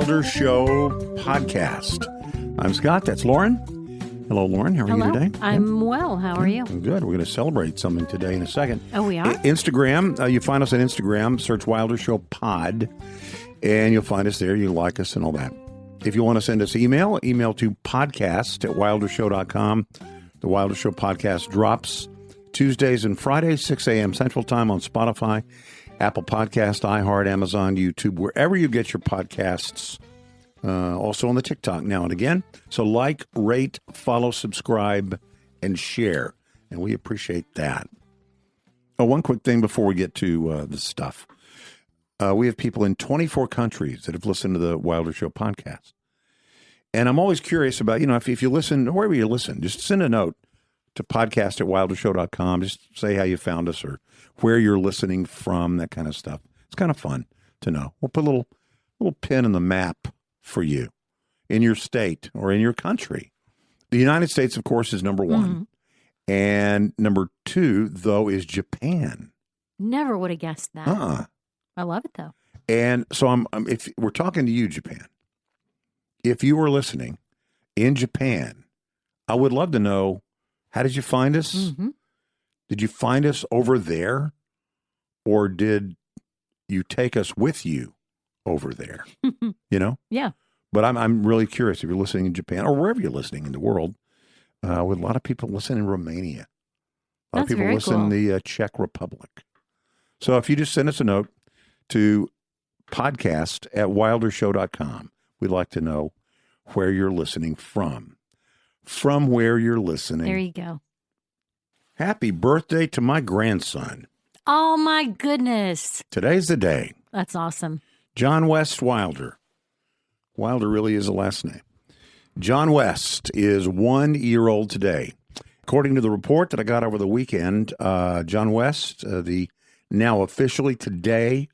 Wilder Show podcast. I'm Scott. That's Lauren. Hello, Lauren. How are you today? I'm well. How are you? I'm good. We're going to celebrate something today in a second. Oh, we are? Instagram. You find us on Instagram. Search Wilder Show Pod, and you'll find us there. You like us and all that. If you want to send us email to podcast@wildershow.com. The Wilder Show podcast drops Tuesdays and Fridays, 6 a.m. Central Time on Spotify, Apple Podcast, iHeart, Amazon, YouTube, wherever you get your podcasts. Also on the TikTok now and again. So like, rate, follow, subscribe, and share. And we appreciate that. Oh, one quick thing before we get to the stuff. We have people in 24 countries that have listened to the Wilder Show podcast. And I'm always curious about, if you listen, wherever you listen, just send a note to podcast@wildershow.com. Just say how you found us or where you're listening from, that kind of stuff. It's kind of fun to know. We'll put a little pin in the map for you in your state or in your country. The United States, of course, is number one. Mm-hmm. And number two, though, is Japan. Never would have guessed that. I love it, though. And so if we're talking to you, Japan, if you were listening in Japan, I would love to know, how did you find us? Mm-hmm. Did you find us over there? Or did you take us with you over there? Yeah. But I'm really curious if you're listening in Japan or wherever you're listening in the world. With a lot of people listen in Romania. A lot of people listen in the Czech Republic. So if you just send us a note to podcast@wildershow.com, we'd like to know where you're listening from. From where you're listening. There you go. Happy birthday to my grandson. Oh, my goodness. Today's the day. That's awesome. John West Wilder. Wilder really is a last name. John West is 1 year old today. According to the report that I got over the weekend, John West, the now officially today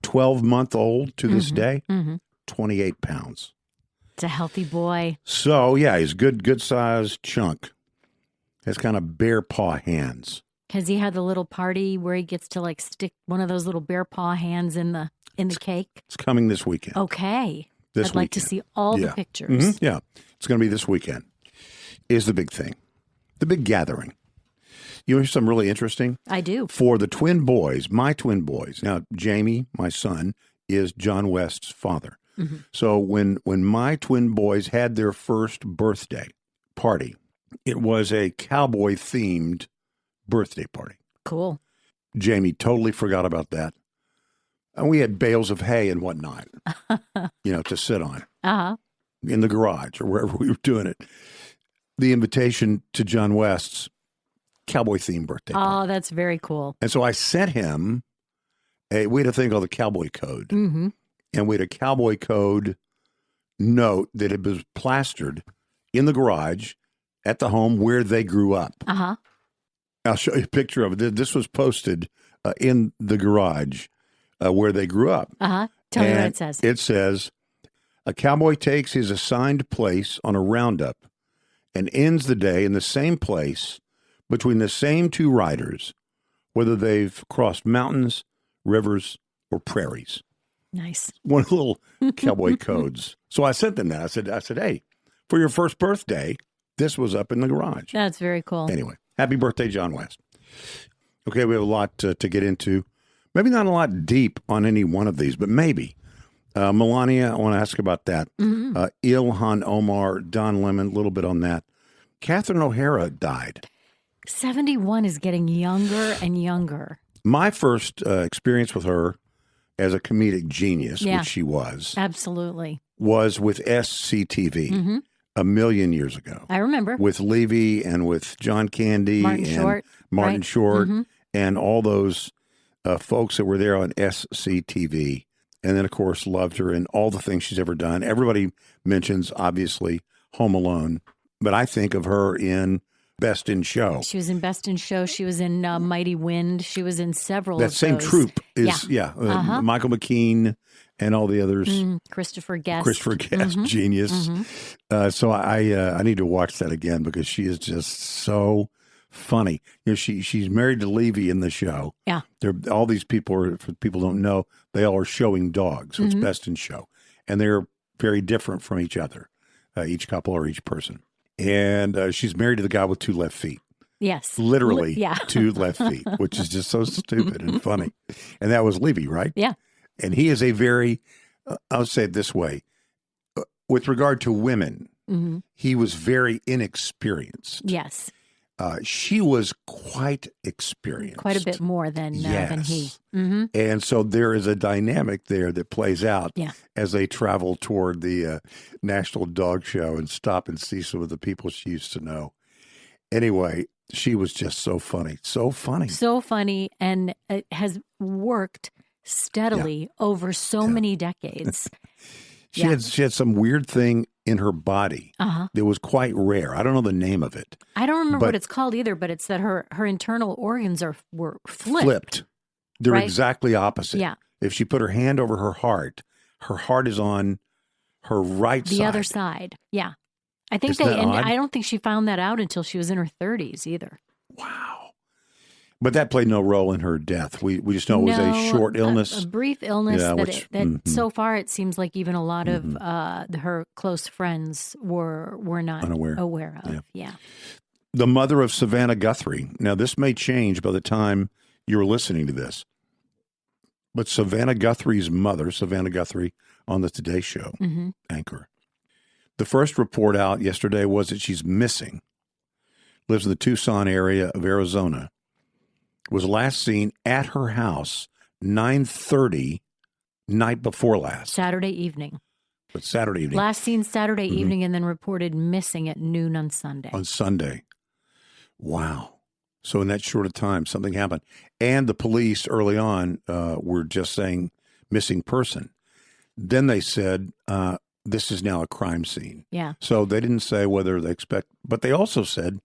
12-month-old to this day, 28 pounds. It's a healthy boy. So, yeah, he's good sized chunk. Has kind of bear paw hands. Has he had the little party where he gets to stick one of those little bear paw hands in the cake? It's coming this weekend. Okay. I'd like to see all the pictures. Mm-hmm. Yeah. It's going to be this weekend is the big thing. The big gathering. You know something really interesting? I do. For the twin boys, my twin boys. Now, Jamie, my son, is John West's father. Mm-hmm. So when my twin boys had their first birthday party, it was a cowboy-themed birthday party. Cool. Jamie totally forgot about that. And we had bales of hay and whatnot, to sit on in the garage or wherever we were doing it. The invitation to John West's cowboy-themed birthday party. Oh, that's very cool. And so I sent him we had a thing called the Cowboy Code. Mm-hmm. And we had a Cowboy Code note that it was plastered in the garage at the home where they grew up. Uh-huh. I'll show you a picture of it. This was posted in the garage where they grew up. Uh-huh. Tell me what it says. It says, a cowboy takes his assigned place on a roundup and ends the day in the same place between the same two riders, whether they've crossed mountains, rivers, or prairies. Nice. One of the little cowboy codes. So I sent them that. I said, hey, for your first birthday, this was up in the garage. That's very cool. Anyway, happy birthday, John West. Okay, we have a lot to get into. Maybe not a lot deep on any one of these, but maybe. Melania, I want to ask about that. Mm-hmm. Ilhan Omar, Don Lemon, a little bit on that. Catherine O'Hara died. 71 is getting younger and younger. My first experience with her as a comedic genius, which she was. Absolutely. Was with SCTV a million years ago. I remember. With Levy and with John Candy Martin Short, and all those folks that were there on SCTV. And then, of course, loved her and all the things she's ever done. Everybody mentions, obviously, Home Alone. But I think of her in Best in Show. She was in Best in Show. She was in Mighty Wind. She was in several that of same those. troupe is, Michael McKean and all the others. Christopher Guest. Genius. So I need to watch that again because she is just so funny. She's married to Levy in the show. Yeah. All these people are, for people who don't know, they all are showing dogs. So it's Best in Show. and they're very different from each other, each couple or each person. And she's married to the guy with two left feet. Yes. Literally Yeah. two left feet, which is just so stupid and funny. And that was Levy, right? Yeah. And he is a very, I'll say it this way, with regard to women, he was very inexperienced. Yes. She was quite experienced. Quite a bit more than he. Mm-hmm. And so there is a dynamic there that plays out as they travel toward the National Dog Show and stop and see some of the people she used to know. Anyway, she was just so funny. So funny. So funny, and it has worked steadily over so many decades. She had some weird thing in her body that was quite rare. I don't know the name of it. I don't remember what it's called either, but it's that her internal organs were flipped. They're exactly opposite. Yeah. If she put her hand over her heart is on her right side. The other side. Yeah. I think I don't think she found that out until she was in her 30s either. Wow. But that played no role in her death. We just know it was a short illness. A brief illness that so far it seems like even a lot of her close friends were not aware of. Yeah. The mother of Savanah Guthrie. Now, this may change by the time you're listening to this. But Savanah Guthrie's mother, Savanah Guthrie, on the Today Show, anchor. The first report out yesterday was that she's missing. Lives in the Tucson area of Arizona. Was last seen at her house 9:30 night before last. Saturday evening. But Saturday evening. Last seen Saturday evening and then reported missing at noon on Sunday. On Sunday. Wow. So in that short of time, something happened. And the police early on were just saying missing person. Then they said this is now a crime scene. Yeah. So they didn't say whether they expect, but they also said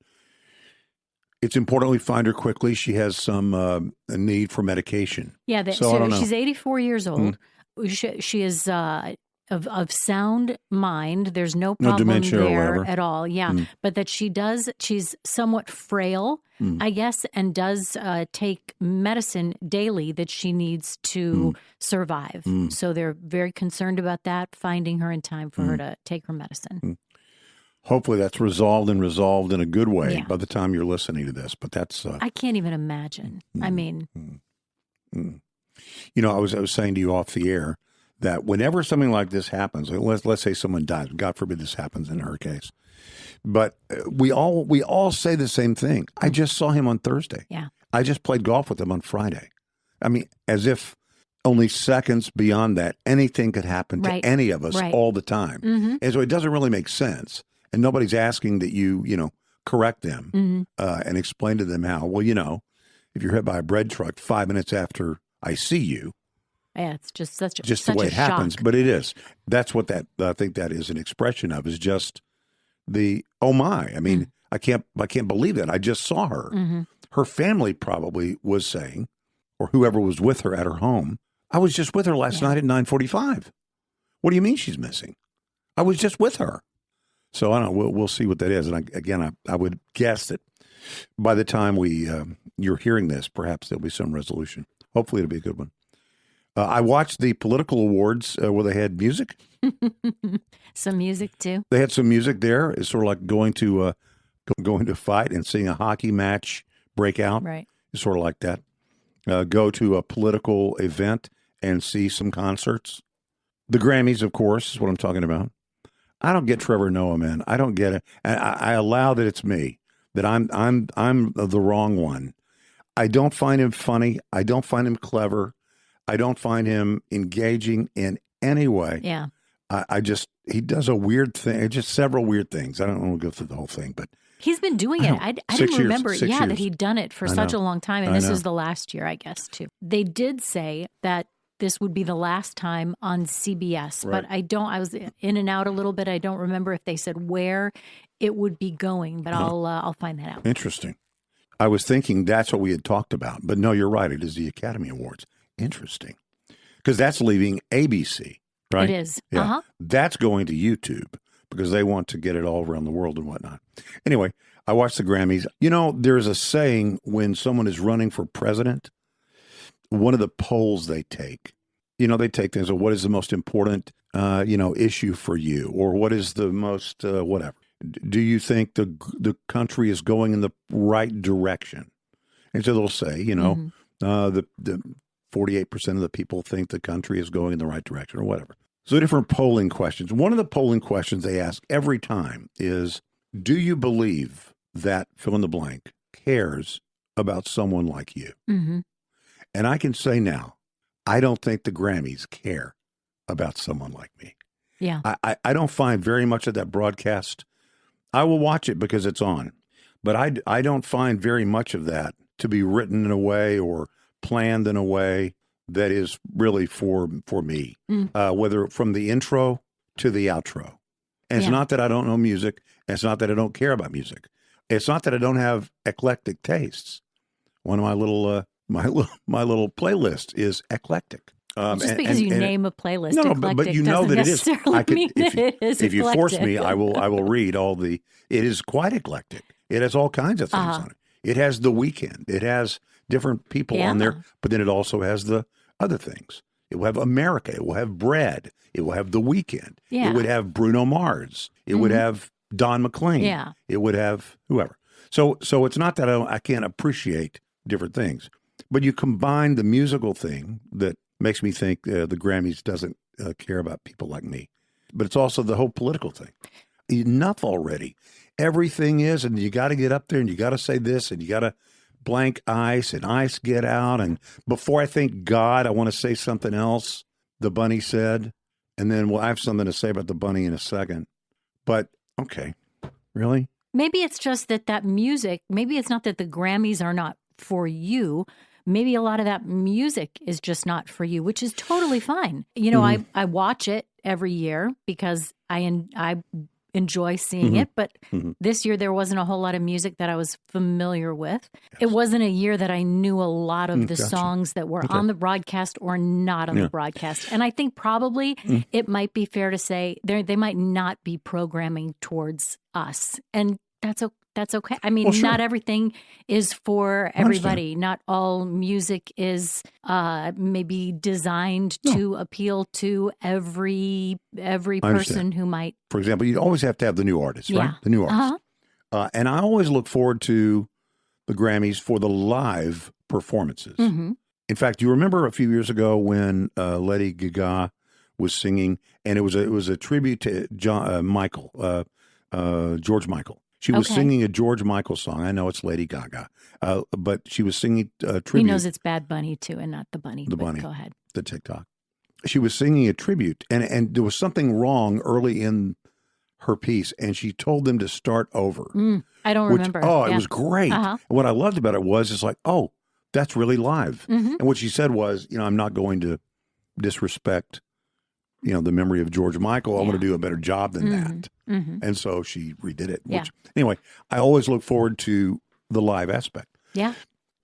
it's important we find her quickly. She has some a need for medication. Yeah, so I don't know. She's 84 years old. She is of sound mind. There's no problem dementia there at all. Yeah, but that she's somewhat frail, I guess, and does take medicine daily that she needs to survive. So they're very concerned about that, finding her in time for her to take her medicine. Hopefully that's resolved in a good way by the time you're listening to this. But that's I can't even imagine. I mean, you know, I was saying to you off the air that whenever something like this happens, let's say someone dies, God forbid this happens in her case, but we all say the same thing. I just saw him on Thursday. Yeah, I just played golf with him on Friday. I mean, as if only seconds beyond that, anything could happen to any of us all the time. And so it doesn't really make sense. And nobody's asking that you correct them and explain to them how. Well, if you're hit by a bread truck 5 minutes after I see you, yeah, it's just the way it happens. But it is. That's what I think that is an expression of, is just the oh my. I mean, I can't believe that. I just saw her. Her family probably was saying, or whoever was with her at her home, I was just with her last night at 9:45. What do you mean she's missing? I was just with her. So I don't know. We'll see what that is. And I would guess that by the time you're hearing this, perhaps there'll be some resolution. Hopefully it'll be a good one. I watched the political awards where they had music. Some music too. They had some music there. It's sort of like going to fight and seeing a hockey match break out. Right. It's sort of like that. Go to a political event and see some concerts. The Grammys, of course, is what I'm talking about. I don't get Trevor Noah, man. I don't get it. And I allow that it's me, that I'm the wrong one. I don't find him funny. I don't find him clever. I don't find him engaging in any way. Yeah. He does a weird thing, just several weird things. I don't want to go through the whole thing, but he's been doing it. I didn't remember, years. that he'd done it for such a long time. And this is the last year, I guess, too. They did say that this would be the last time on CBS, but I was in and out a little bit. I don't remember if they said where it would be going, but I'll find that out. Interesting. I was thinking that's what we had talked about, but no, you're right. It is the Academy Awards. Interesting. Because that's leaving ABC, right? It is. Yeah. That's going to YouTube because they want to get it all around the world and whatnot. Anyway, I watched the Grammys. There's a saying when someone is running for president, one of the polls they take they take things, what is the most important, issue for you? Or what is the most, whatever. Do you think the country is going in the right direction? And so they'll say, the 48% of the people think the country is going in the right direction or whatever. So different polling questions. One of the polling questions they ask every time is, do you believe that fill in the blank cares about someone like you? Mm-hmm. And I can say now, I don't think the Grammys care about someone like me. Yeah. I don't find very much of that broadcast. I will watch it because it's on, but I don't find very much of that to be written in a way or planned in a way that is really for me, whether from the intro to the outro. And it's not that I don't know music. And it's not that I don't care about music. It's not that I don't have eclectic tastes. One of my little my little playlist is eclectic. Just because you name a playlist, no, eclectic but you know that it is. I could, if you force me, I will read all the. It is quite eclectic. It has all kinds of things on it. It has The Weeknd. It has different people on there, but then it also has the other things. It will have America. It will have Bread. It will have The Weeknd. Yeah. It would have Bruno Mars. It would have Don McLean. Yeah. It would have whoever. So it's not that I can't appreciate different things, but you combine the musical thing that makes me think the Grammys doesn't care about people like me, but it's also the whole political thing. Enough already. Everything is, and you got to get up there and you got to say this and you got to blank ice and ice get out. And before I think God, I want to say something else, the bunny said. And then I have something to say about the bunny in a second. But, okay, really? Maybe it's just that music, maybe it's not that the Grammys are not for you. Maybe a lot of that music is just not for you, which is totally fine. I watch it every year because I enjoy seeing it. But this year there wasn't a whole lot of music that I was familiar with. Yes. It wasn't a year that I knew a lot of the songs that were on the broadcast or not on the broadcast. And I think probably it might be fair to say they might not be programming towards us. And that's okay. I mean, not everything is for everybody. Not all music is maybe designed to appeal to every person who might. For example, you always have to have the new artists, right? The new artists. And I always look forward to the Grammys for the live performances. Mm-hmm. In fact, you remember a few years ago when Lady Gaga was singing, and it was a tribute to George Michael. She was singing a George Michael song. I know it's Lady Gaga, but she was singing a tribute. He knows it's Bad Bunny too, and not the bunny. The bunny. Go ahead. The TikTok. She was singing a tribute, and there was something wrong early in her piece, and she told them to start over. I don't remember. It was great. And what I loved about it was, it's like, oh, that's really live. Mm-hmm. And what she said was, I'm not going to disrespect the memory of George Michael. I want to do a better job than that. Mm-hmm. And so she redid it. Anyway, I always look forward to the live aspect. Yeah.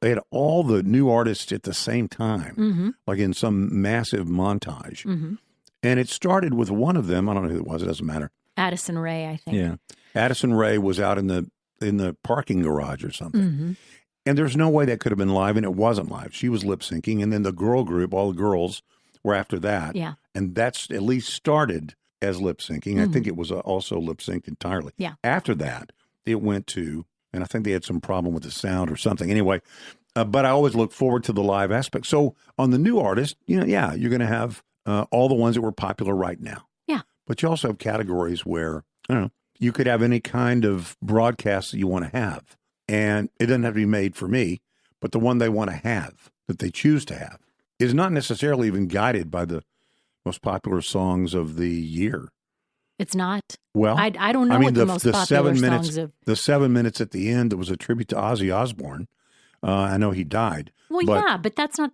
They had all the new artists at the same time, like in some massive montage. Mm-hmm. And it started with one of them. I don't know who it was. It doesn't matter. Addison Rae, I think. Yeah. Addison Rae was out in the parking garage or something. Mm-hmm. And there's no way that could have been live, and it wasn't live. She was lip syncing. And then the girl group, all the girls, were after that. Yeah. And that's at least started as lip syncing. I think it was also lip synced entirely. Yeah. After that, it went to, and I think they had some problem with the sound or something. Anyway, but I always look forward to the live aspect. So on the new artist, you're going to have all the ones that were popular right now. Yeah. But you also have categories where, you could have any kind of broadcast that you want to have. And it doesn't have to be made for me, but the one they want to have, that they choose to have, is not necessarily even guided by the most popular songs of the year. It's not. Well, I don't know what the most popular songs of. The 7 minutes at the end, that was a tribute to Ozzy Osbourne. I know he died. Well, but that's not,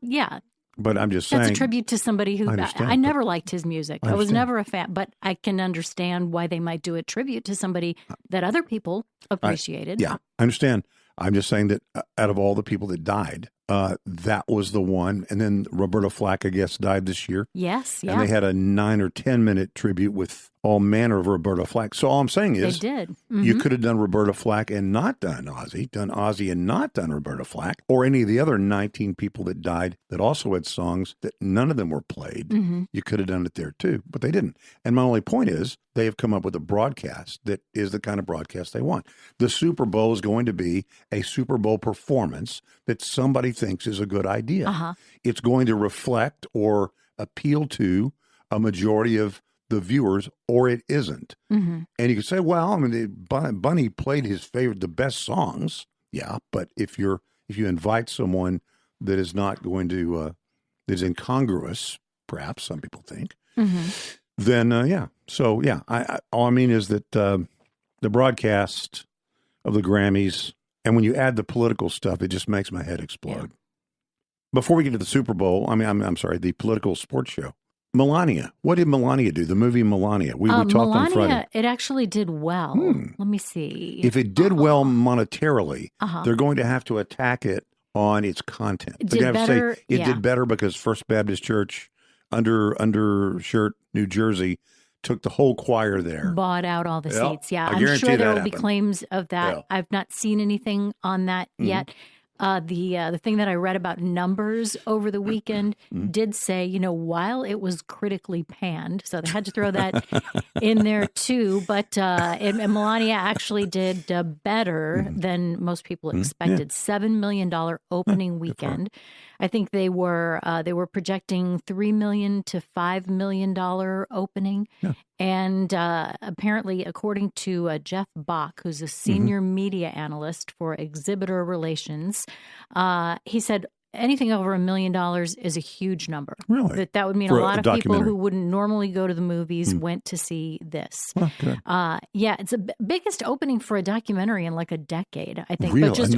But I'm just saying. That's a tribute to somebody who, I never liked his music. I was never a fan, but I can understand why they might do a tribute to somebody that other people appreciated. I understand. I'm just saying that out of all the people that died, that was the one. And then Roberta Flack, I guess, died this year. Yes, And they had a 9 or 10 minute tribute with all manner of Roberta Flack. So all I'm saying is they did. You could have done Roberta Flack and not done Ozzy and not done Roberta Flack, or any of the other 19 people that died that also had songs that none of them were played. You could have done it there too, but they didn't. And my only point is they have come up with a broadcast that is the kind of broadcast they want. The Super Bowl is going to be a Super Bowl performance that somebody thinks is a good idea. It's going to reflect or appeal to a majority of the viewers, or it isn't. And you can say, well, I mean, Bunny played the best songs. Yeah, but if you invite someone that is not going to, that is incongruous, perhaps some people think, then yeah. So yeah, all I mean is that the broadcast of the Grammys, and when you add the political stuff, it just makes my head explode. Before we get to the Super Bowl, I'm sorry, the political sports show. Melania. What did Melania do? The movie Melania. We talked on Friday. It actually did well. Let me see. If it did well monetarily, they're going to have to attack it on its content. They're going to have to say it did better because First Baptist Church, Undershirt, New Jersey, took the whole choir there. Bought out all the seats. Yeah, I'm sure there will be claims of that. Yeah. I've not seen anything on that yet. The thing that I read about numbers over the weekend did say, while it was critically panned, so they had to throw that in there too. But and Melania actually did better than most people expected. $7 million opening weekend. I think they were projecting $3 million to $5 million opening. Yeah. And apparently, according to Jeff Bach, who's a senior media analyst for exhibitor relations, he said anything over $1 million is a huge number. Really? That would mean a lot of people who wouldn't normally go to the movies went to see this. Oh, good. Yeah, it's the biggest opening for a documentary in like a decade, I think. Really? But just a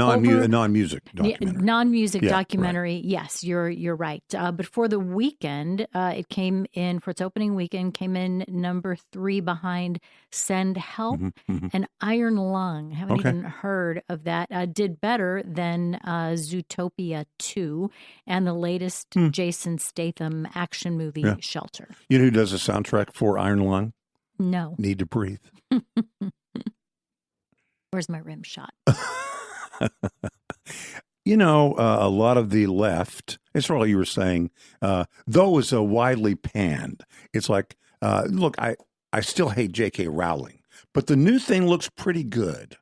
non-music documentary. Yeah, non-music documentary, right. Yes, you're right. But for the weekend, it came in, for its opening weekend, came in number 3 behind Send Help and Iron Lung. Haven't even heard of that. Did better than Zootopia 2. And the latest Jason Statham action movie, Shelter. You know who does the soundtrack for Iron Lung? No. Need to Breathe. Where's my rim shot? A lot of the left, it's all you were saying, though is widely panned. It's like, look, I still hate J.K. Rowling, but the new thing looks pretty good.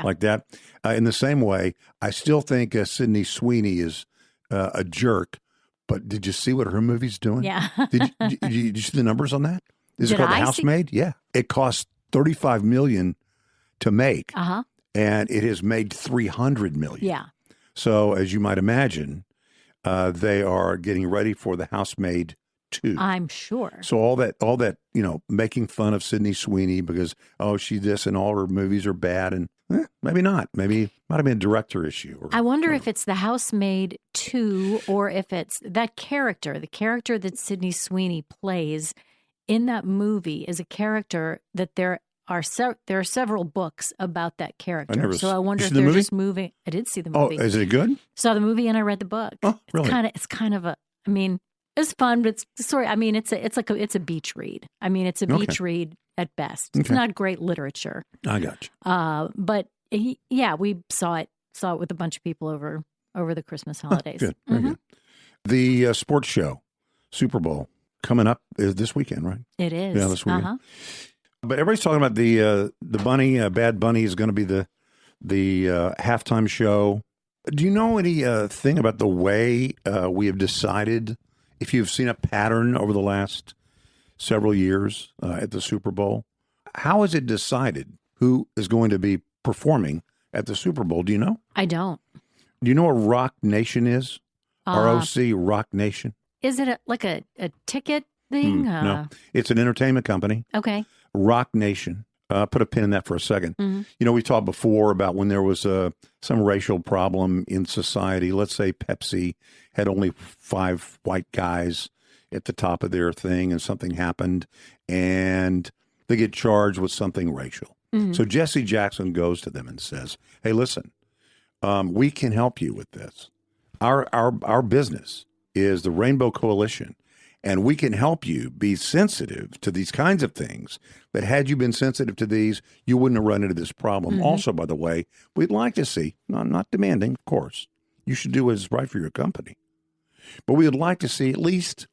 Like that. In the same way, I still think Sydney Sweeney is a jerk. But did you see what her movie's doing? Yeah. Did you see the numbers on that? Is it called The Housemaid? Yeah. It cost $35 million to make, and it has made $300 million. Yeah. So as you might imagine, they are getting ready for The Housemaid 2. I'm sure. So all that, making fun of Sydney Sweeney because, she's this and all her movies are bad, and maybe not. Maybe it might have been a director issue. I wonder if it's The Housemaid 2 or if it's that character, the character that Sydney Sweeney plays in that movie is a character that there are several books about that character. So I wonder if they're just moving. I did see the movie. Oh, is it good? Saw the movie and I read the book. Oh, really? It's kind of a, it's fun, but it's a beach read. It's a beach read at best. It's not great literature. I got you. But we saw it with a bunch of people over the Christmas holidays. Good, very good. The sports show, Super Bowl, coming up is this weekend, right? It is. Yeah, this weekend. But everybody's talking about the Bunny. Bad Bunny is going to be the halftime show. Do you know anything about the way we have decided? If you've seen a pattern over the last several years at the Super Bowl, how is it decided who is going to be performing at the Super Bowl? Do you know? I don't. Do you know what Roc Nation is? ROC, Roc Nation. Is it like a ticket thing? No, it's an entertainment company. Okay. Roc Nation. Put a pin in that for a second. We talked before about when there was some racial problem in society. Let's say Pepsi had only 5 white guys at the top of their thing and something happened and they get charged with something racial. So Jesse Jackson goes to them and says, hey, listen, we can help you with this. Our business is the Rainbow Coalition, And we can help you be sensitive to these kinds of things that had you been sensitive to these, you wouldn't have run into this problem. Also, by the way, we'd like to see, not demanding, of course, you should do what is right for your company. But we would like to see at least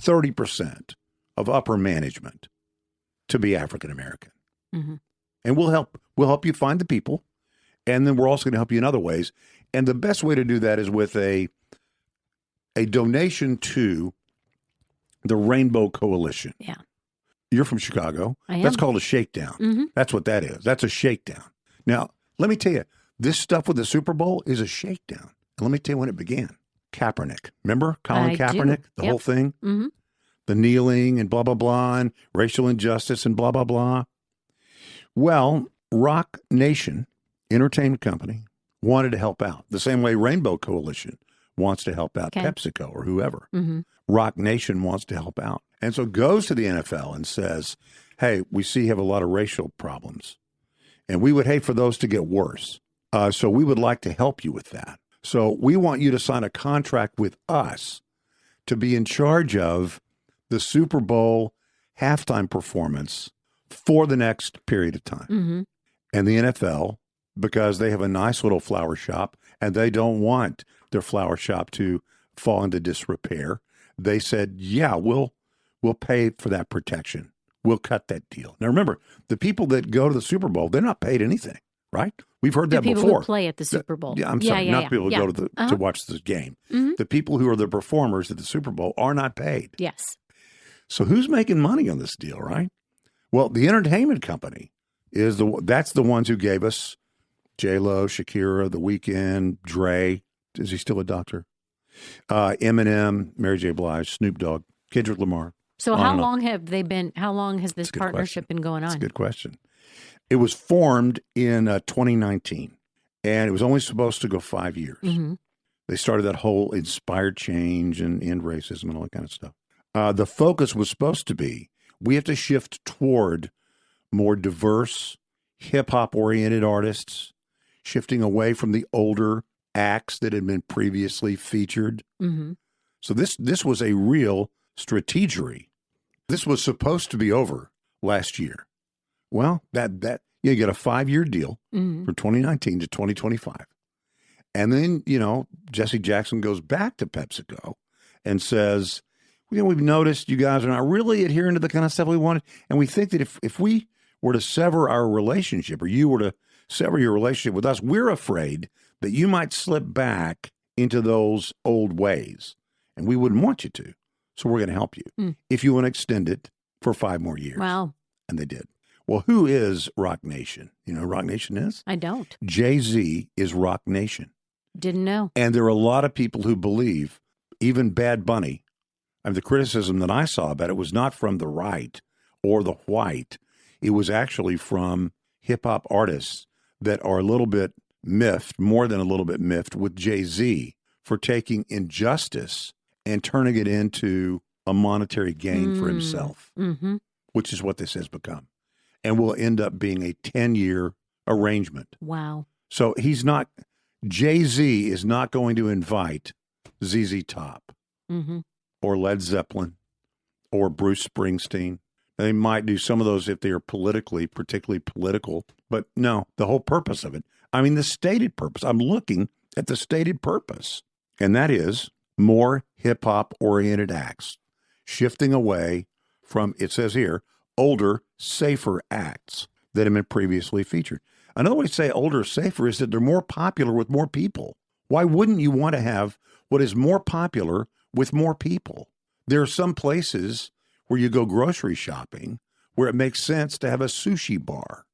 30% of upper management to be African American. And we'll help you find the people. And then we're also going to help you in other ways. And the best way to do that is with a donation to the Rainbow Coalition. Yeah. You're from Chicago. I am. That's called a shakedown. That's what that is. That's a shakedown. Now, let me tell you, this stuff with the Super Bowl is a shakedown. And let me tell you when it began. Kaepernick. Remember Colin Kaepernick? The whole thing? The kneeling and blah, blah, blah, and racial injustice and blah, blah, blah. Well, Roc Nation, entertainment company, wanted to help out. The same way Rainbow Coalition wants to help out PepsiCo or whoever. Roc Nation wants to help out. And so goes to the NFL and says, hey, we see you have a lot of racial problems. And we would hate for those to get worse. So we would like to help you with that. So we want you to sign a contract with us to be in charge of the Super Bowl halftime performance for the next period of time. And the NFL, because they have a nice little flower shop and they don't want their flower shop to fall into disrepair, they said, yeah, we'll pay for that protection. We'll cut that deal. Now, remember, the people that go to the Super Bowl, they're not paid anything, right? We've heard that before. The people who play at the Super Bowl. I'm sorry, not the people who go to watch the game. The people who are the performers at the Super Bowl are not paid. Yes. So who's making money on this deal, right? Well, the entertainment company that's the ones who gave us J-Lo, Shakira, The Weeknd, Dre. Is he still a doctor? Eminem, Mary J. Blige, Snoop Dogg, Kendrick Lamar. So how long has this partnership been going on? That's a good question. It was formed in 2019, and it was only supposed to go 5 years. They started that whole inspired change and end racism and all that kind of stuff. The focus was supposed to be, we have to shift toward more diverse, hip-hop oriented artists, shifting away from the older acts that had been previously featured. So this was a real strategery. This was supposed to be over last year. Well, that you get a 5-year deal from 2019 to 2025. And then, Jesse Jackson goes back to PepsiCo and says, we've noticed you guys are not really adhering to the kind of stuff we wanted. And we think that if we were to sever our relationship, or you were to sever your relationship with us, we're afraid that you might slip back into those old ways. And we wouldn't want you to. So we're going to help you if you want to extend it for 5 more years. Wow. And they did. Well, who is Roc Nation? You know who Roc Nation is? I don't. Jay-Z is Roc Nation. Didn't know. And there are a lot of people who believe, even Bad Bunny, and the criticism that I saw about it was not from the right or the white. It was actually from hip-hop artists that are a little bit miffed, more than a little bit miffed, with Jay-Z for taking injustice and turning it into a monetary gain for himself, which is what this has become, and will end up being a 10-year arrangement. Wow. So Jay-Z is not going to invite ZZ Top or Led Zeppelin or Bruce Springsteen. They might do some of those if they are particularly political, but no, the whole purpose of it. I mean, the stated purpose. I'm looking at the stated purpose, and that is more hip-hop oriented acts, shifting away from, it says here, older, safer acts that have been previously featured. Another way to say older, safer is that they're more popular with more people. Why wouldn't you want to have what is more popular with more people? There are some places where you go grocery shopping where it makes sense to have a sushi bar.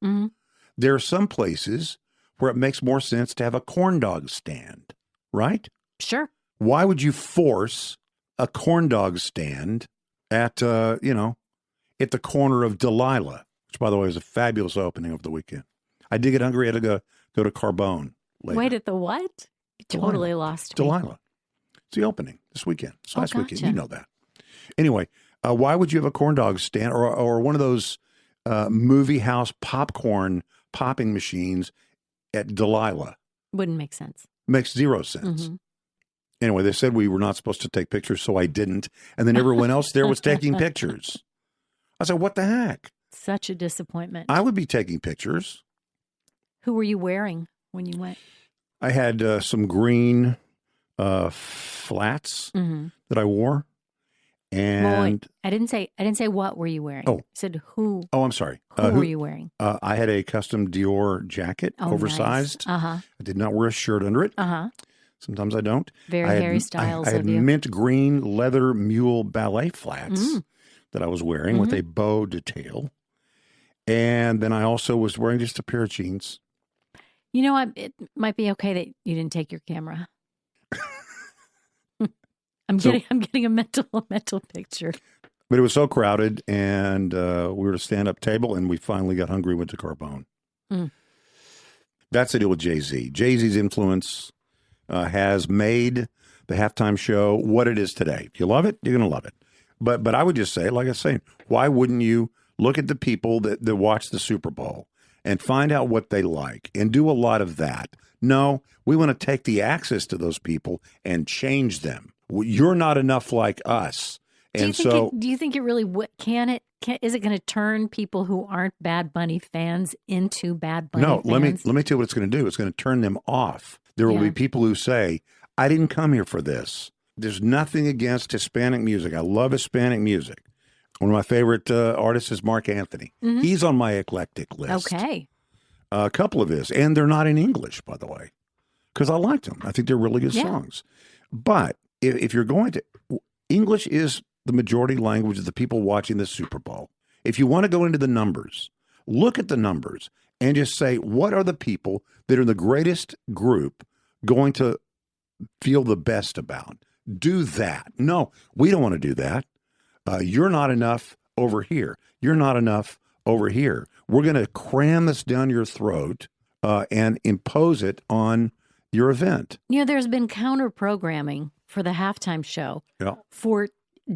There are some places where it makes more sense to have a corn dog stand, right? Sure. Why would you force a corn dog stand at the corner of Delilah, which, by the way, is a fabulous opening over the weekend. I did get hungry. I had to go to Carbone later. Wait, at the what? You totally lost me. Delilah. It's the opening this weekend. It's last weekend. You know that. Anyway, why would you have a corn dog stand or one of those movie house popcorn popping machines at Delilah? Wouldn't make sense. Makes zero sense. Anyway, they said we were not supposed to take pictures, so I didn't. And then everyone else there was taking pictures. I said, what the heck? Such a disappointment. I would be taking pictures. Who were you wearing when you went? I had some green flats that I wore. And well, wait, I didn't say what were you wearing. Oh. I said who. Oh, I'm sorry. Who were you wearing? I had a custom Dior jacket, oversized. Nice. Uh-huh. I did not wear a shirt under it. Uh-huh. Sometimes I don't. Very Harry Styles I had of you. mint green leather mule ballet flats that I was wearing with a bow detail. And then I also was wearing just a pair of jeans. You know what? It might be okay that you didn't take your camera. I'm getting a mental picture. But it was so crowded, and we were at a stand-up table, and we finally got hungry, went to Carbone. That's the deal with Jay-Z. Jay-Z's influence has made the halftime show what it is today. If you love it, you're going to love it. But I would just say, like I was saying, why wouldn't you look at the people that watch the Super Bowl and find out what they like and do a lot of that? No, we want to take the access to those people and change them. You're not enough like us. And do you think it really is it going to turn people who aren't Bad Bunny fans into Bad Bunny fans? No, let me tell you what it's going to do. It's going to turn them off. There will be people who say, I didn't come here for this. There's nothing against Hispanic music. I love Hispanic music. One of my favorite artists is Mark Anthony. He's on my eclectic list. Okay. A couple of his, and they're not in English, by the way, because I liked them. I think they're really good songs. But if you're going to, English is the majority language of the people watching the Super Bowl. If you want to go into the numbers, look at the numbers and just say, what are the people that are the greatest group going to feel the best about? Do that. No, we don't want to do that. You're not enough over here. You're not enough over here. We're going to cram this down your throat and impose it on your event. You know, there's been counter programming for the halftime show for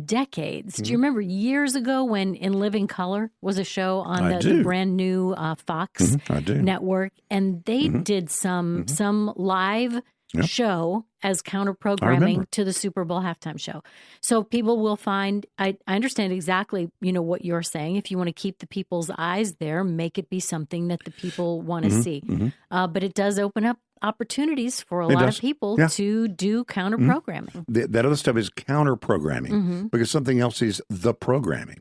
decades. Do you remember years ago when In Living Color was a show on the brand new Fox network, and they did some live show as counter programming to the Super Bowl halftime show. So people will find, I understand exactly, what you're saying. If you want to keep the people's eyes there, make it be something that the people want to see. But it does open up opportunities for a lot of people to do counter programming. That other stuff is counter programming because something else is the programming.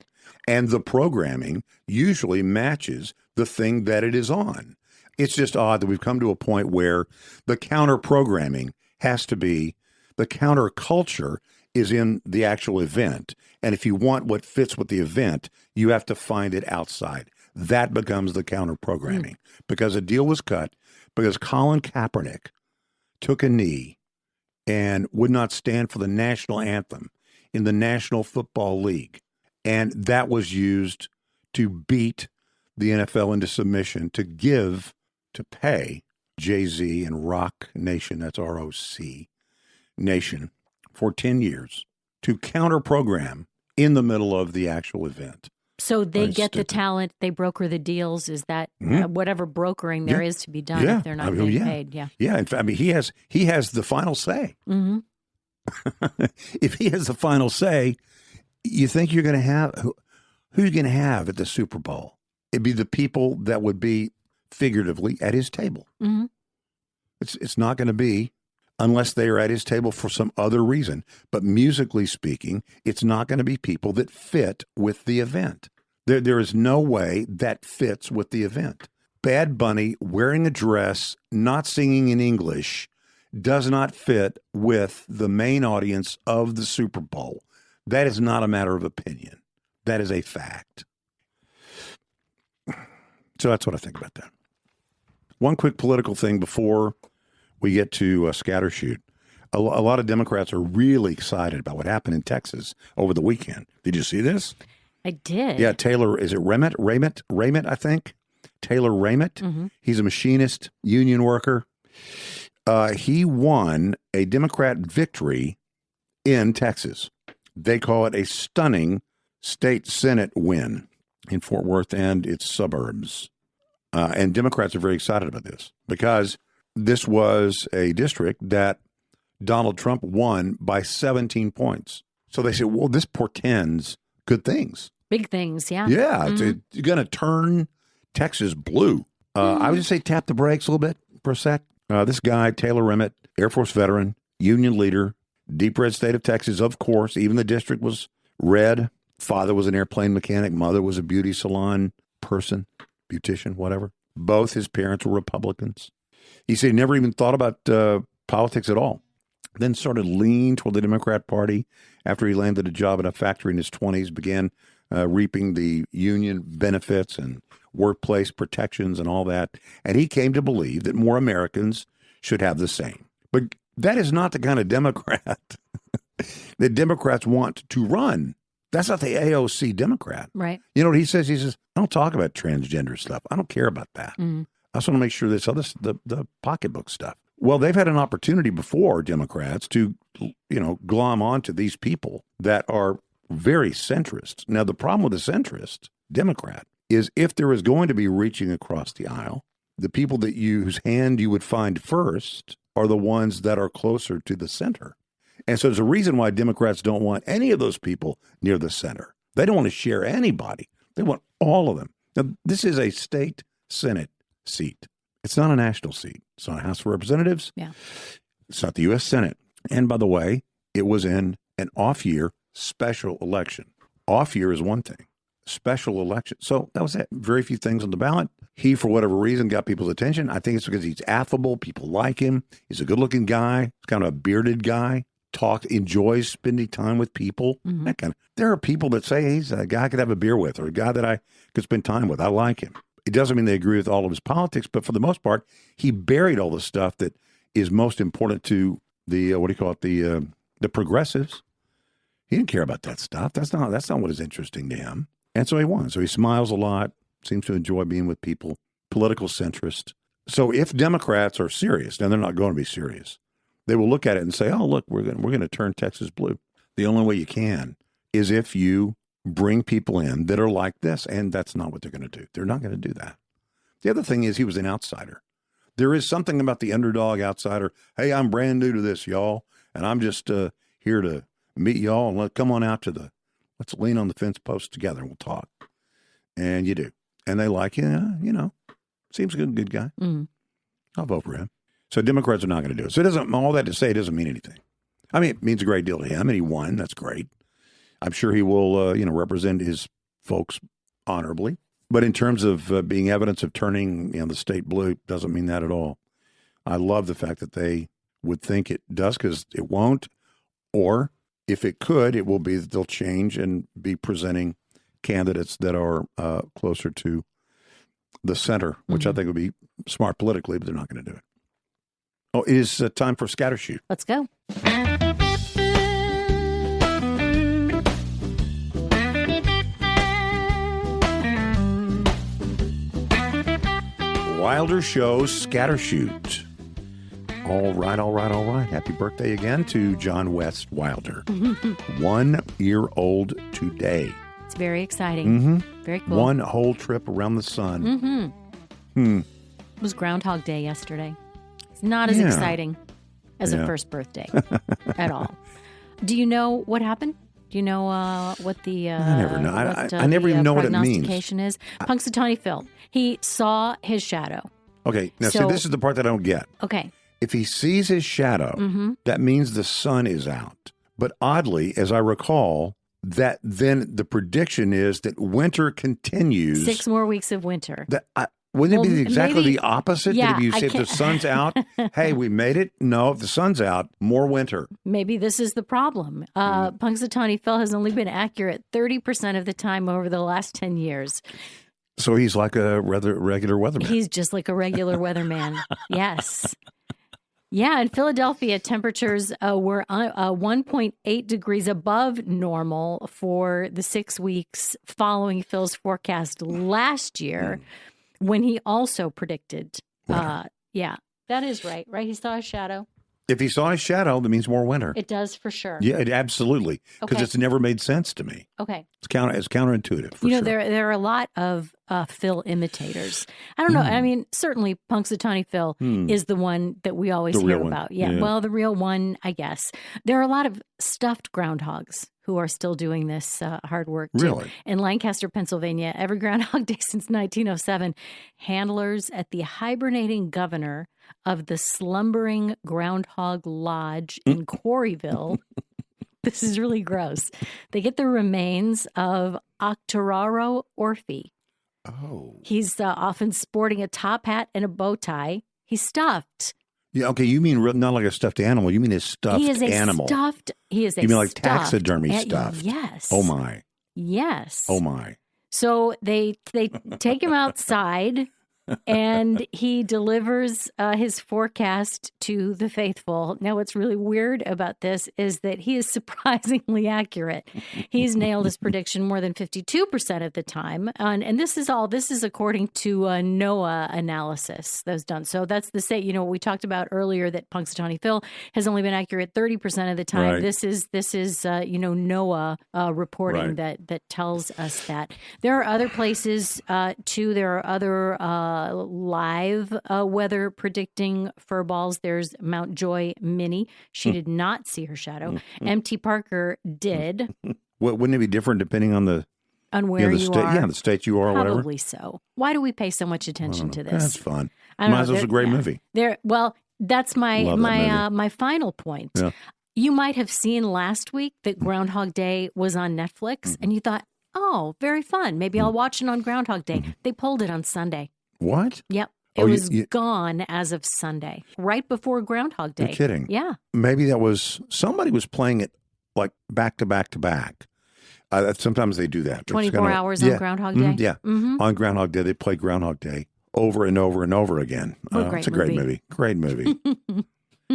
And the programming usually matches the thing that it is on. It's just odd that we've come to a point where the counter programming has to be, the counter culture is in the actual event. And if you want what fits with the event, you have to find it outside. That becomes the counter programming because a deal was cut because Colin Kaepernick took a knee and would not stand for the national anthem in the National Football League. And that was used to beat the NFL into submission to pay Jay-Z and Roc Nation, that's R-O-C, Nation, for 10 years to counter-program in the middle of the actual event. So they get the talent, they broker the deals. Is that whatever brokering there is to be done if they're not being paid? Yeah. In fact, he has the final say. If he has the final say, you think you're going to have who are you going to have at the Super Bowl? It'd be the people that would be figuratively at his table. It's not going to be unless they are at his table for some other reason. But musically speaking, it's not going to be people that fit with the event. There is no way that fits with the event. Bad Bunny wearing a dress, not singing in English, does not fit with the main audience of the Super Bowl. That is not a matter of opinion. That is a fact. So that's what I think about that. One quick political thing before we get to Scattershoot. A lot of Democrats are really excited about what happened in Texas over the weekend. Did you see this? I did. Yeah, Taylor, is it Rehmet, I think? Taylor Rehmet. He's a machinist, union worker. He won a Democrat victory in Texas. They call it a stunning state Senate win in Fort Worth and its suburbs. And Democrats are very excited about this because this was a district that Donald Trump won by 17 points. So they said, well, this portends good things. Big things, yeah. Yeah, it's going to turn Texas blue. I would just say tap the brakes a little bit for a sec. This guy, Taylor Rehmet, Air Force veteran, union leader, deep red state of Texas, of course. Even the district was red. Father was an airplane mechanic. Mother was a beauty salon person, beautician, whatever. Both his parents were Republicans. He said he never even thought about politics at all. Then started leaning toward the Democrat Party after he landed a job at a factory in his 20s, began reaping the union benefits and workplace protections and all that. And he came to believe that more Americans should have the same. But that is not the kind of Democrat that Democrats want to run. That's not the AOC Democrat. Right. You know what he says? He says, I don't talk about transgender stuff. I don't care about that. I just want to make sure this other, the pocketbook stuff. Well, they've had an opportunity before, Democrats, to, glom onto these people that are very centrist. Now, the problem with a centrist Democrat is if there is going to be reaching across the aisle, the people whose hand you would find first are the ones that are closer to the center. And so there's a reason why Democrats don't want any of those people near the center. They don't want to share anybody. They want all of them. Now, this is a state Senate seat. It's not a national seat. It's not a House of Representatives. Yeah. It's not the U.S. Senate. And by the way, it was in an off-year special election. Off-year is one thing. Special election. So that was it. Very few things on the ballot. He, for whatever reason, got people's attention. I think it's because he's affable. People like him. He's a good-looking guy. He's kind of a bearded guy. Enjoys spending time with people. That kind of. There are people that say he's a guy I could have a beer with or a guy that I could spend time with. I like him. It doesn't mean they agree with all of his politics, but for the most part, he buried all the stuff that is most important to the the progressives. He didn't care about that stuff. That's not what is interesting to him. And so he won. So he smiles a lot, seems to enjoy being with people, political centrist. So if Democrats are serious, now they're not going to be serious, they will look at it and say, oh, look, we're going to turn Texas blue. The only way you can is if you bring people in that are like this, and that's not what they're going to do. They're not going to do that. The other thing is he was an outsider. There is something about the underdog outsider. Hey, I'm brand new to this, y'all, and I'm just here to meet y'all, and come on out to let's lean on the fence post together, and we'll talk. And you do. And they like you, seems a good guy. I'll vote for him. So Democrats are not going to do it. So all that to say, it doesn't mean anything. I mean, it means a great deal to him, and he won. That's great. I'm sure he will, represent his folks honorably. But in terms of being evidence of turning the state blue, doesn't mean that at all. I love the fact that they would think it does, because it won't. Or if it could, it will be that they'll change and be presenting candidates that are closer to the center, which I think would be smart politically, but they're not going to do it. Oh, it is time for Scattershoot. Let's go. Wilder shows Scattershoot. All right. Happy birthday again to John West Wilder. 1 year old today. It's very exciting. Very cool. One whole trip around the sun. It was Groundhog Day yesterday. It's not as exciting as a first birthday at all. Do you know what happened? Do you know what the I never know. I never even know what it means. Prognostication is? Punxsutawney Phil. He saw his shadow. Okay, now see, this is the part that I don't get. Okay. If he sees his shadow, that means the sun is out. But oddly, as I recall, that then the prediction is that winter continues. 6 more weeks of winter. Wouldn't it be exactly the opposite? Yeah, that if you say if the sun's out, hey, we made it? No, if the sun's out, more winter. Maybe this is the problem. Punxsutawney Phil has only been accurate 30% of the time over the last 10 years. So he's like a regular weatherman. He's just like a regular weatherman. Yes. Yeah, in Philadelphia, temperatures were 1.8 degrees above normal for the 6 weeks following Phil's forecast last year, when he also predicted. Yeah, that is right? He saw a shadow. If he saw his shadow, that means more winter. It does for sure. Yeah, absolutely. Because it's never made sense to me. Okay. It's counterintuitive. For sure. There are a lot of Phil imitators. I don't know. I mean, certainly Punxsutawney Phil is the one that we always hear about. Yeah. Well, the real one, I guess. There are a lot of stuffed groundhogs who are still doing this hard work, too. Really? In Lancaster, Pennsylvania, every Groundhog Day since 1907, handlers at the hibernating governor of the Slumbering Groundhog Lodge in Quarryville. This is really gross. They get the remains of Octoraro Orphy. Oh. He's often sporting a top hat and a bow tie. He's stuffed. Yeah, okay, you mean not like a stuffed animal. You mean a stuffed animal. He is a You mean like taxidermy stuffed? Yes. Oh, my. Yes. Oh, my. So they take him outside, and he delivers his forecast to the faithful. Now, what's really weird about this is that he is surprisingly accurate. He's nailed his prediction more than 52% of the time. And this is according to a NOAA analysis that was done. So that's we talked about earlier that Punxsutawney Phil has only been accurate 30% of the time. Right. This is NOAA reporting that tells us that. There are other places too. There are other live weather predicting furballs. There's Mount Joy Minnie. She did not see her shadow. M.T. Parker did. Wouldn't it be different depending on where you are? Yeah, the state you are, or whatever. Probably so. Why do we pay so much attention to this? That's fun. Might as well be a great movie. Well, that's my final point. Yeah. You might have seen last week that Groundhog Day was on Netflix, and you thought, oh, very fun. Maybe I'll watch it on Groundhog Day. They pulled it on Sunday. What? Yep. It was gone as of Sunday, right before Groundhog Day. You're kidding. Yeah. Maybe somebody was playing it like back to back to back. Sometimes they do that. 24 hours on Groundhog Day? Yeah. Mm-hmm. On Groundhog Day, they play Groundhog Day over and over and over again. It's a great movie. Great movie.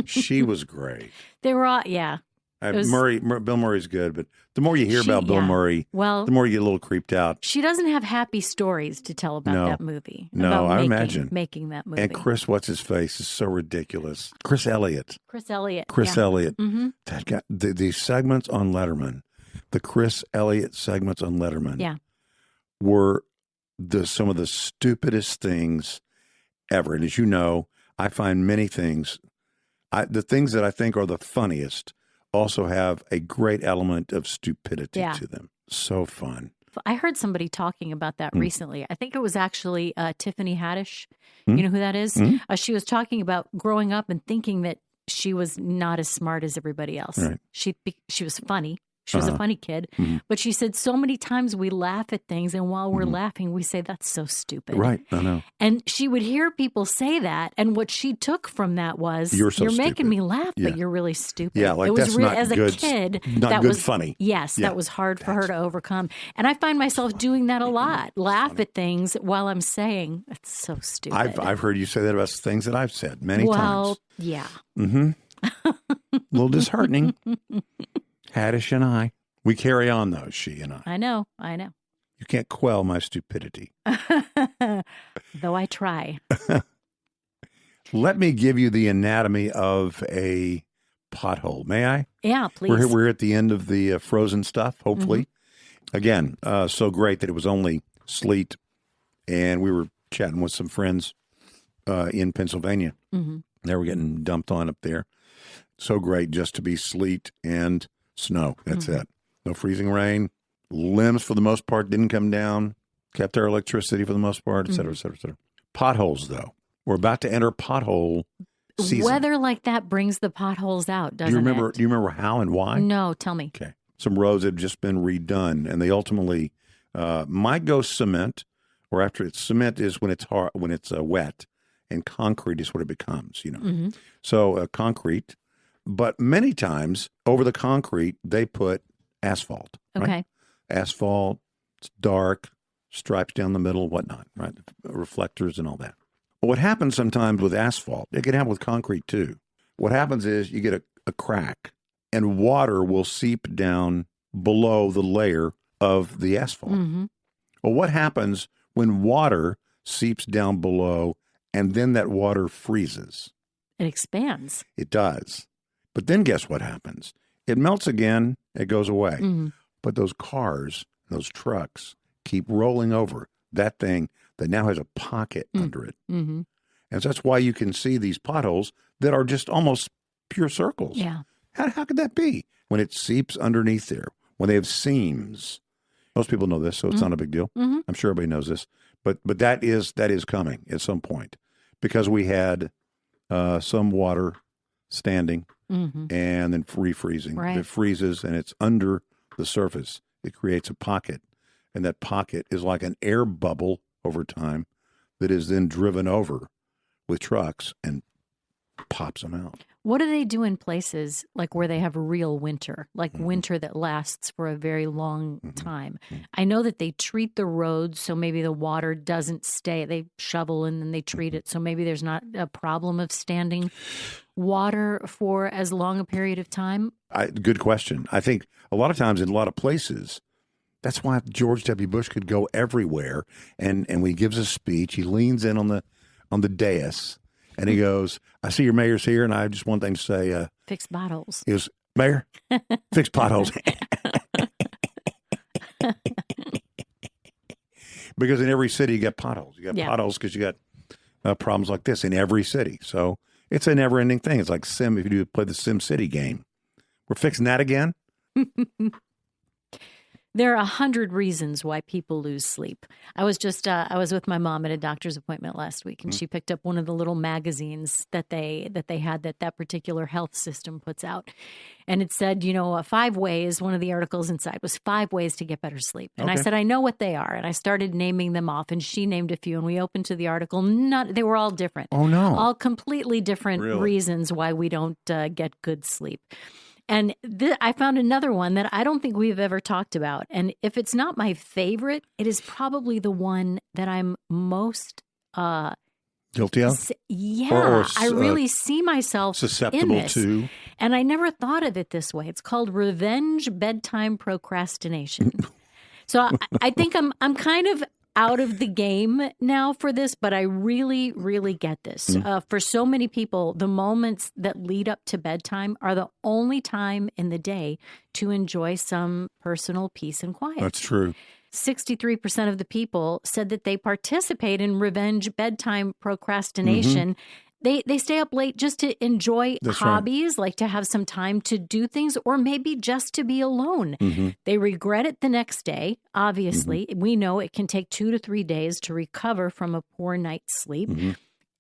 She was great. They were all, yeah. Bill Murray's good, but the more you hear about Bill Murray, the more you get a little creeped out. She doesn't have happy stories to tell about that movie. No, I imagine. Making that movie. And Chris, what's his face, is so ridiculous. Chris Elliott. Mm-hmm. That guy, the segments on Letterman, the Chris Elliott segments on Letterman were some of the stupidest things ever. And as you know, I find many things, the things that I think are the funniest also have a great element of stupidity to them. So fun. I heard somebody talking about that recently. I think it was actually Tiffany Haddish. You know who that is? She was talking about growing up and thinking that she was not as smart as everybody else. Right. She was funny. She was a funny kid. But she said so many times we laugh at things, and while we're laughing, we say, that's so stupid. Right, I know. And she would hear people say that, and what she took from that was, you're making me laugh, but you're really stupid. Yeah, like it was that's not as good, a kid, not that good was funny. Yes, that was hard for her to overcome. And I find myself doing that a lot. Laugh at things while I'm saying, it's so stupid. I've heard you say that about things that I've said many times. Well, yeah. Mm-hmm. A little disheartening. Haddish and I. We carry on, though, she and I. I know. You can't quell my stupidity. Though I try. Let me give you the anatomy of a pothole. May I? Yeah, please. We're at the end of the frozen stuff, hopefully. Again, so great that it was only sleet. And we were chatting with some friends in Pennsylvania. They were getting dumped on up there. So great just to be sleet and snow. That's it. No freezing rain. Limbs, for the most part, didn't come down. Kept our electricity for the most part, et cetera, et cetera, et cetera. Potholes, though. We're about to enter pothole season. Weather like that brings the potholes out, doesn't it? Do you remember how and why? No, tell me. Okay. Some roads have just been redone, and they ultimately might go cement, or after it's cement is when it's hard, when it's wet, and concrete is what it becomes, So concrete, but many times over the concrete, they put asphalt. Right? Okay. Asphalt, it's dark, stripes down the middle, whatnot, right? Reflectors and all that. But what happens sometimes with asphalt, it can happen with concrete too. What happens is you get a crack and water will seep down below the layer of the asphalt. Well, what happens when water seeps down below and then that water freezes? It expands. It does. But then guess what happens? It melts again. It goes away. Mm-hmm. But those cars, those trucks keep rolling over that thing that now has a pocket under it. Mm-hmm. And so that's why you can see these potholes that are just almost pure circles. Yeah. How could that be? When it seeps underneath there, when they have seams. Most people know this, so it's not a big deal. Mm-hmm. I'm sure everybody knows this. But that is coming at some point because we had some water standing and then refreezing. Right. It freezes and it's under the surface. It creates a pocket. And that pocket is like an air bubble over time that is then driven over with trucks and pops them out. What do they do in places like where they have real winter, like winter that lasts for a very long time? I know that they treat the roads so maybe the water doesn't stay. They shovel and then they treat it so maybe there's not a problem of standing water for as long a period of time. Good question. I think a lot of times in a lot of places, that's why George W. Bush could go everywhere. And when he gives a speech, he leans in on the dais. And he goes, I see your mayor's here, and I just one thing to say. Fix potholes. He goes, Mayor, fix potholes. Because in every city you got potholes. You got potholes because you got problems like this in every city. So it's a never-ending thing. It's like if you play the Sim City game. We're fixing that again? There are 100 reasons why people lose sleep. I was with my mom at a doctor's appointment last week, and she picked up one of the little magazines that they had that particular health system puts out. And it said, 5 ways, one of the articles inside was 5 ways to get better sleep. And I said, I know what they are. And I started naming them off, and she named a few, and we opened to the article. They were all different. Oh, no. All completely different reasons why we don't get good sleep. And I found another one that I don't think we've ever talked about. And if it's not my favorite, it is probably the one that I'm most guilty of. Or I really see myself susceptible in this. to. And I never thought of it this way. It's called revenge bedtime procrastination. So I think I'm kind of out of the game now for this, but I really, really get this. For so many people, the moments that lead up to bedtime are the only time in the day to enjoy some personal peace and quiet. That's true. 63% of the people said that they participate in revenge bedtime procrastination. They stay up late just to enjoy hobbies, like to have some time to do things, or maybe just to be alone. They regret it the next day. Obviously, we know it can take 2 to 3 days to recover from a poor night's sleep.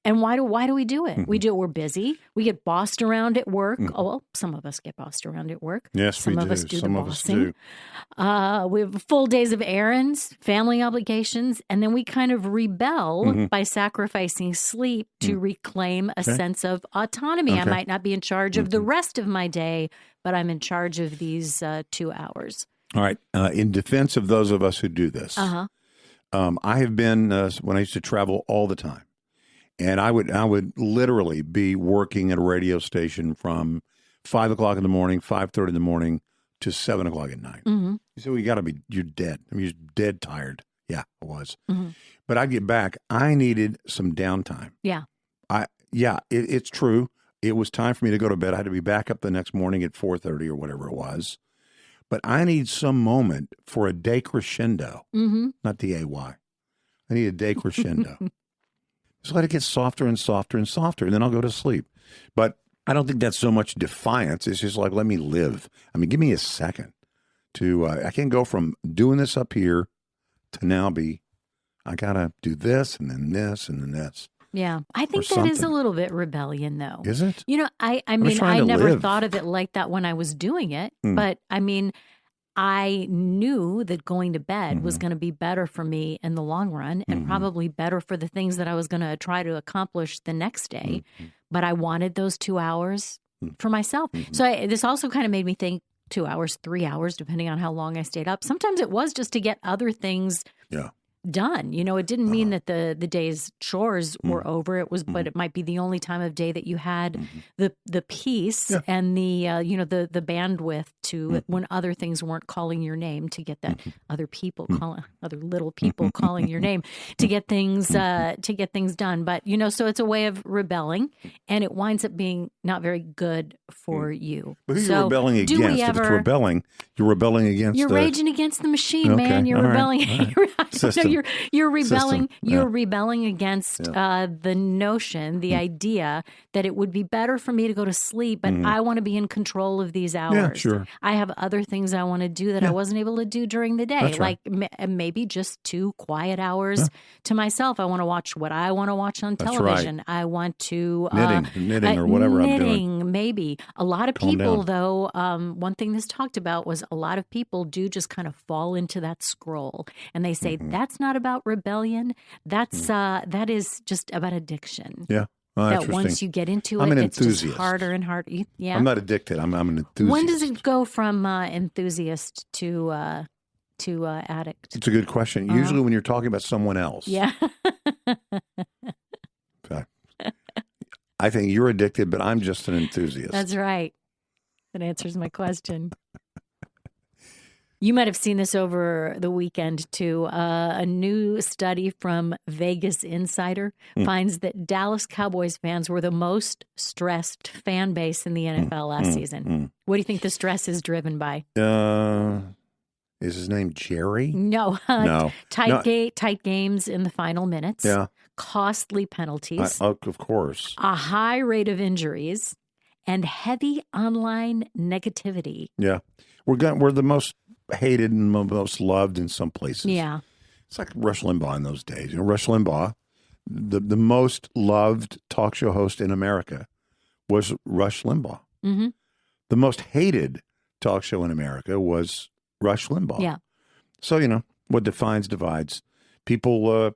And why do we do it? We do it. We're busy. We get bossed around at work. Oh, well, some of us get bossed around at work. Yes, some we of do. us do Some the of us bossing. do. We have full days of errands, family obligations, and then we kind of rebel by sacrificing sleep to reclaim a sense of autonomy. I might not be in charge of the rest of my day, but I'm in charge of these 2 hours. All right. In defense of those of us who do this, I have been, when I used to travel all the time, and I would literally be working at a radio station from 5 o'clock in the morning, 5:30 in the morning to 7 o'clock at night. You say, well, you're dead. I mean, you're dead tired. Yeah, I was. But I get back. I needed some downtime. Yeah. It's true. It was time for me to go to bed. I had to be back up the next morning at 4:30 or whatever it was. But I need some moment for a decrescendo, not D-A-Y. I need a decrescendo. Just let it get softer and softer and softer, and then I'll go to sleep. But I don't think that's so much defiance. It's just like, let me live. I mean, give me a second to, I can go from doing this up here to now I got to do this and then this and then this. Yeah. I think that is a little bit rebellion, though. Is it? I mean, I never thought of it like that when I was doing it. But, I mean, I knew that going to bed was going to be better for me in the long run and probably better for the things that I was going to try to accomplish the next day. But I wanted those 2 hours for myself. So this also kind of made me think 2 hours, 3 hours, depending on how long I stayed up. Sometimes it was just to get other things done. It didn't mean that the day's chores were over. It was, but it might be the only time of day that you had the peace and the the bandwidth to when other things weren't calling your name, to get that other little people calling your name to get things done. But so it's a way of rebelling, and it winds up being not very good for you. But who you're rebelling against? If it's rebelling, you're rebelling against. You're raging against the machine, man. You're rebelling. You're rebelling. You're rebelling against the notion, the idea that it would be better for me to go to sleep, but I want to be in control of these hours. Yeah, sure. I have other things I want to do that I wasn't able to do during the day, That's right. like maybe just 2 quiet hours to myself. I want to watch what I want to watch on television. Right. I want to knitting or whatever I'm doing. Maybe a lot of people, though. One thing this talked about was a lot of people do just kind of fall into that scroll, and they say that's not about rebellion. That's that is just about addiction. Yeah. Oh, that once you get into it, it's just harder and harder. Yeah. I'm not addicted. I'm an enthusiast. When does it go from enthusiast to addict? It's a good question. Usually when you're talking about someone else. Yeah. I think you're addicted, but I'm just an enthusiast. That's right. That answers my question. You might have seen this over the weekend, too. A new study from Vegas Insider finds that Dallas Cowboys fans were the most stressed fan base in the NFL last season. What do you think the stress is driven by? Is his name Jerry? No. No. Tight games in the final minutes. Yeah. Costly penalties. Of course. A high rate of injuries and heavy online negativity. Yeah. We're the most hated and most loved in some places. Yeah. It's like Rush Limbaugh in those days. Rush Limbaugh, the most loved talk show host in America was Rush Limbaugh. Mm-hmm. The most hated talk show in America was Rush Limbaugh. Yeah. So, what defines divides. People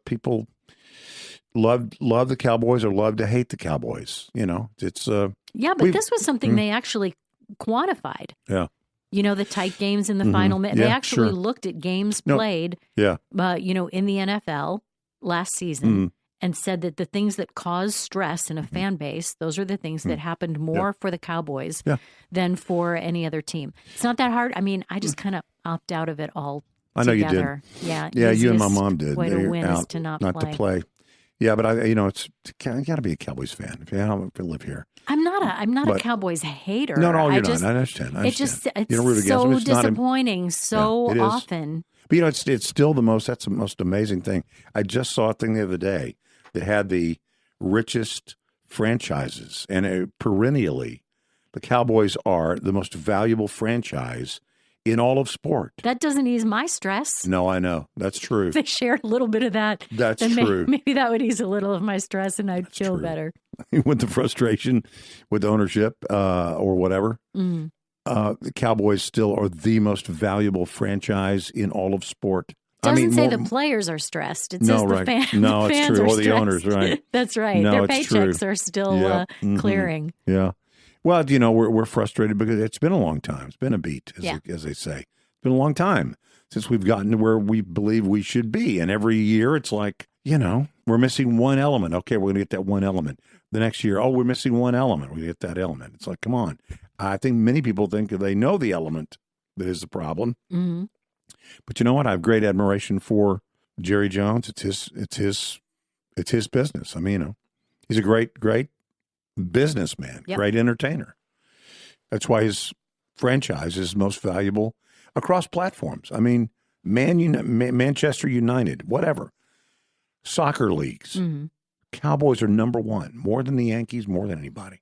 love the Cowboys or love to hate the Cowboys. It's yeah, but this was something they actually quantified. Yeah. The tight games in the final minute. They actually looked at games played, in the NFL last season and said that the things that cause stress in a fan base, those are the things that happened more for the Cowboys than for any other team. It's not that hard. I mean, I just kind of opt out of it all I know together. You did. Yeah. Yeah, you and my mom did. Way to win is to not play. Yeah, but you got to be a Cowboys fan if you live here. I'm not a Cowboys hater. No, you're not. I understand. It's so disappointing so often. But it's still that's the most amazing thing. I just saw a thing the other day that had the richest franchises, and perennially, the Cowboys are the most valuable franchise in all of sport. That doesn't ease my stress. No, I know. That's true. If they shared a little bit of that. That's true. Maybe that would ease a little of my stress and I'd feel better. With the frustration with ownership or whatever, the Cowboys still are the most valuable franchise in all of sport. Doesn't say the players are stressed. It says the fans. No, the it's fans true. Are Or the owners, right? That's right. No, their paychecks are still clearing. Yeah. Well, we're frustrated because it's been a long time. It's been a beat, as they say. It's been a long time since we've gotten to where we believe we should be. And every year it's like, we're missing one element. Okay, we're going to get that one element. The next year, we're missing one element. We get that element. It's like, come on. I think many people think they know the element that is the problem. Mm-hmm. But you know what? I have great admiration for Jerry Jones. It's his business. I mean, he's a great businessman, great entertainer. That's why his franchise is most valuable across platforms. I mean, Manchester United, whatever, soccer leagues, Cowboys are number one, more than the Yankees, more than anybody.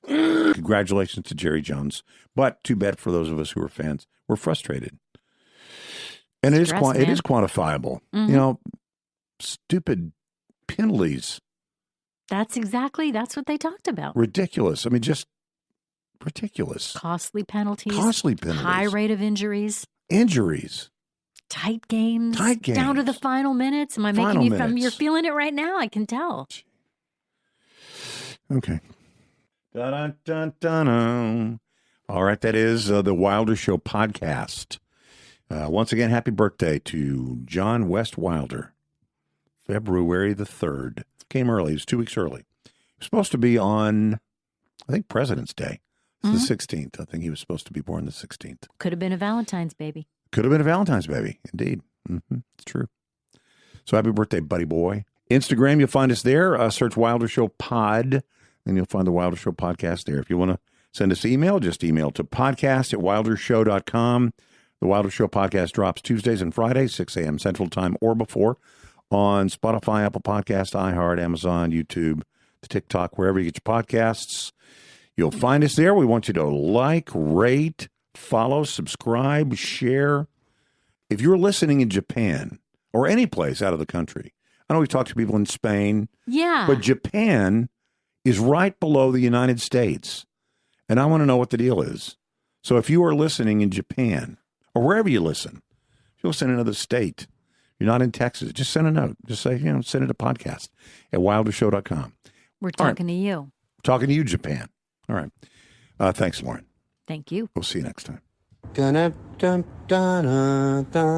Congratulations to Jerry Jones, but too bad for those of us who are fans. We're frustrated, and it is quantifiable. Stupid penalties. That's what they talked about. Ridiculous. I mean, just ridiculous. Costly penalties. High rate of injuries. Tight games. Down to the final minutes. Am I making you from? You're feeling it right now. I can tell. Okay. Dun, dun, dun, dun. All right. That is the Wilder Show podcast. Once again, happy birthday to John West Wilder. February the 3rd. Came early. He was 2 weeks early. He was supposed to be on, I think, President's Day. It's the 16th. I think he was supposed to be born the 16th. Could have been a Valentine's baby. Could have been a Valentine's baby. Indeed. It's true. So happy birthday, buddy boy. Instagram, you'll find us there. Search Wilder Show Pod, and you'll find the Wilder Show podcast there. If you want to send us email, just email to podcast@wildershow.com. The Wilder Show podcast drops Tuesdays and Fridays, 6 a.m. Central Time or before, on Spotify, Apple Podcast, iHeart, Amazon, YouTube, the TikTok, wherever you get your podcasts. You'll find us there. We want you to like, rate, follow, subscribe, share. If you're listening in Japan or any place out of the country, I know we've talked to people in Spain. Yeah. But Japan is right below the United States. And I want to know what the deal is. So if you are listening in Japan or wherever you listen, if you listen in another state, you're not in Texas, just send a note. Just say, send it a podcast at wildershow.com. We're talking to you. Talking to you, Japan. All right. Thanks, Lauren. Thank you. We'll see you next time. Dun, dun, dun.